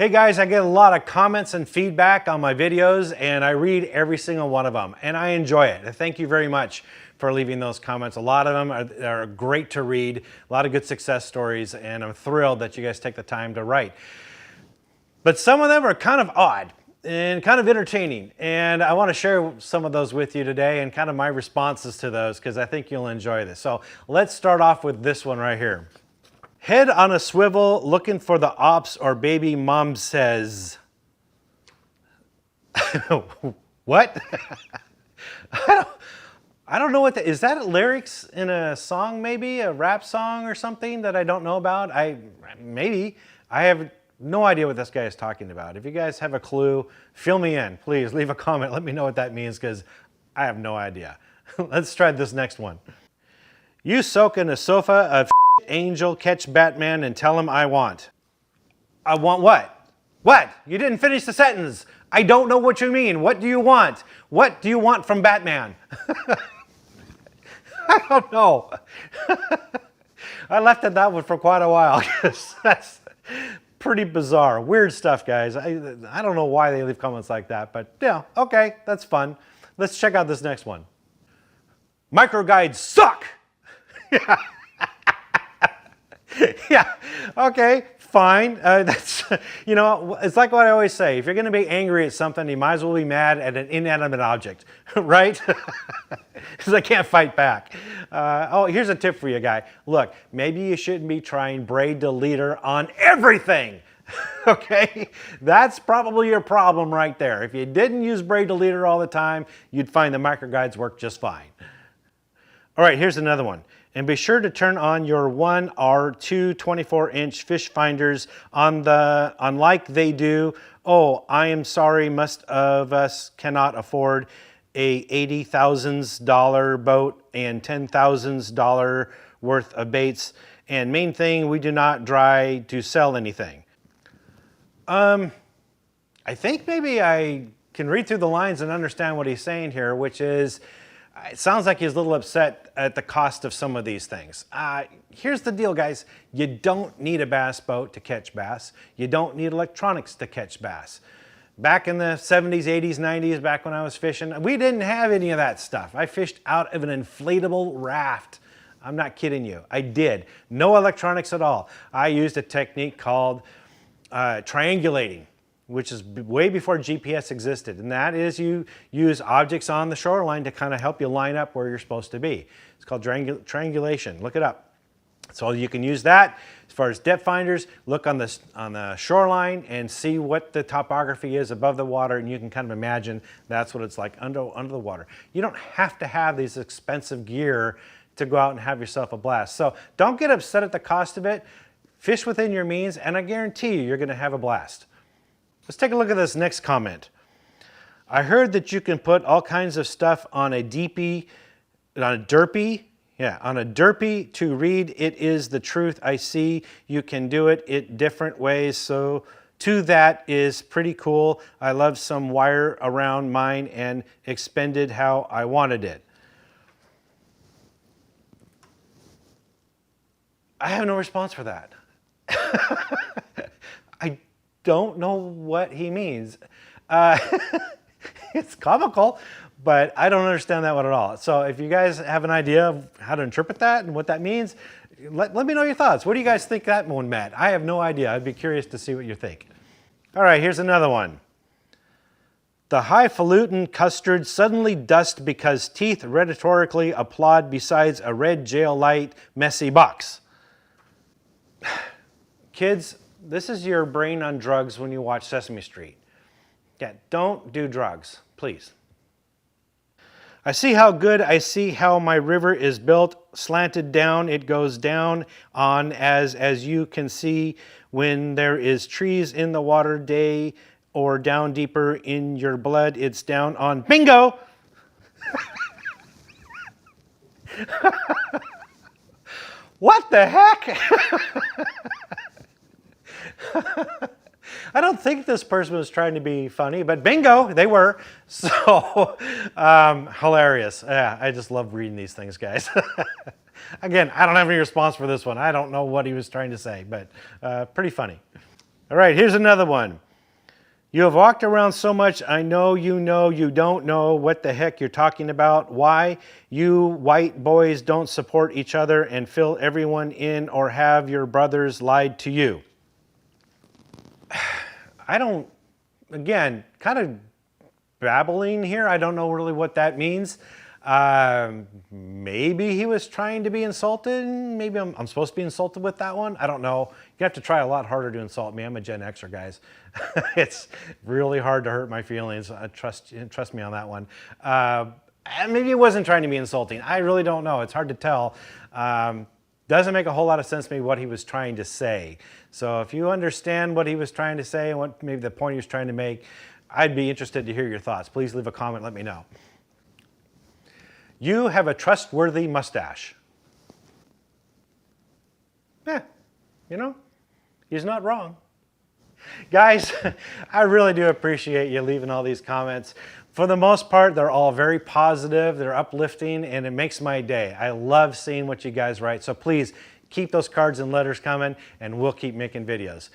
Hey guys, I get a lot of comments and feedback on my videos and I read every single one of them and I enjoy it. Thank you very much for leaving those comments. A lot of them are great to read, a lot of good success stories, and I'm thrilled that you guys take the time to write. But some of them are kind of odd and kind of entertaining, and I want to share some of those with you today and kind of my responses to those because I think you'll enjoy this. So let's start off with this one right here. Head on a swivel, looking for the ops, or baby mom says. What? I don't know what that is. That lyrics in a song, maybe a rap song or something that I don't know about? Maybe. I have no idea what this guy is talking about. If you guys have a clue, fill me in. Please leave a comment. Let me know what that means because I have no idea. Let's try this next one. You soak in a sofa of angel, catch Batman and tell him I want. I want what? What? You didn't finish the sentence. I don't know what you mean. What do you want? What do you want from Batman? I don't know. I left at that one for quite a while because that's pretty bizarre. Weird stuff, guys. I don't know why they leave comments like that, but yeah, okay, that's fun. Let's check out this next one. Micro guides suck. Yeah. Yeah, okay, fine. That's, you know, it's like what I always say. If you're going to be angry at something, you might as well be mad at an inanimate object, right? Because I can't fight back. Oh, here's a tip for you, guy. Look, maybe you shouldn't be trying braid deleter on everything. Okay, that's probably your problem right there. If you didn't use braid deleter all the time, you'd find the micro guides work just fine. All right, here's another one. And be sure to turn on your 1 or 2 24-inch fish finders on like they do. Oh, I am sorry, most of us cannot afford a $80,000 boat and $10,000 worth of baits. And main thing, we do not try to sell anything. I think maybe I can read through the lines and understand what he's saying here, which is, it sounds like he's a little upset at the cost of some of these things. Here's the deal, guys. You don't need a bass boat to catch bass. You don't need electronics to catch bass. Back in the 70s, 80s, 90s, back when I was fishing, we didn't have any of that stuff. I fished out of an inflatable raft. I'm not kidding you. I did. No electronics at all. I used a technique called triangulating, which is way before GPS existed. And that is you use objects on the shoreline to kind of help you line up where you're supposed to be. It's called triangulation. Look it up. So you can use that as far as depth finders. Look on the shoreline and see what the topography is above the water, and you can kind of imagine that's what it's like under the water. You don't have to have these expensive gear to go out and have yourself a blast. So don't get upset at the cost of it. Fish within your means, and I guarantee you're going to have a blast. Let's take a look at this next comment. I heard that you can put all kinds of stuff on a derpy to read. It is the truth. I see you can do it different ways. So too, that is pretty cool. I love some wire around mine and expended how I wanted it. I have no response for that. I don't know what he means. It's comical, but I don't understand that one at all. So if you guys have an idea of how to interpret that and what that means, let me know your thoughts. What do you guys think that one meant? I have no idea. I'd be curious to see what you think. All right, here's another one. The highfalutin custard suddenly dust because teeth rhetorically applaud besides a red jail light messy box. Kids, this is your brain on drugs when you watch Sesame Street. Yeah, don't do drugs, please. I see how good, I see how my river is built, slanted down, it goes down on as you can see when there is trees in the water day or down deeper in your blood, it's down on bingo! What the heck? I don't think this person was trying to be funny, but bingo, they were. So hilarious. Yeah, I just love reading these things, guys. Again, I don't have any response for this one. I don't know what he was trying to say, but pretty funny. All right, here's another one. You have walked around so much, I know you don't know what the heck you're talking about. Why you white boys don't support each other and fill everyone in, or have your brothers lied to you? I don't, again, kind of babbling here. I don't know really what that means. Maybe he was trying to be insulted. Maybe I'm supposed to be insulted with that one. I don't know. You have to try a lot harder to insult me. I'm a Gen Xer, guys. It's really hard to hurt my feelings. Trust me on that one. Maybe he wasn't trying to be insulting. I really don't know. It's hard to tell. Doesn't make a whole lot of sense to me what he was trying to say. So if you understand what he was trying to say and what maybe the point he was trying to make, I'd be interested to hear your thoughts. Please leave a comment, let me know. You have a trustworthy mustache. Yeah, you know, he's not wrong. Guys, I really do appreciate you leaving all these comments. For the most part, they're all very positive, they're uplifting, and it makes my day. I love seeing what you guys write. So please keep those cards and letters coming, and we'll keep making videos.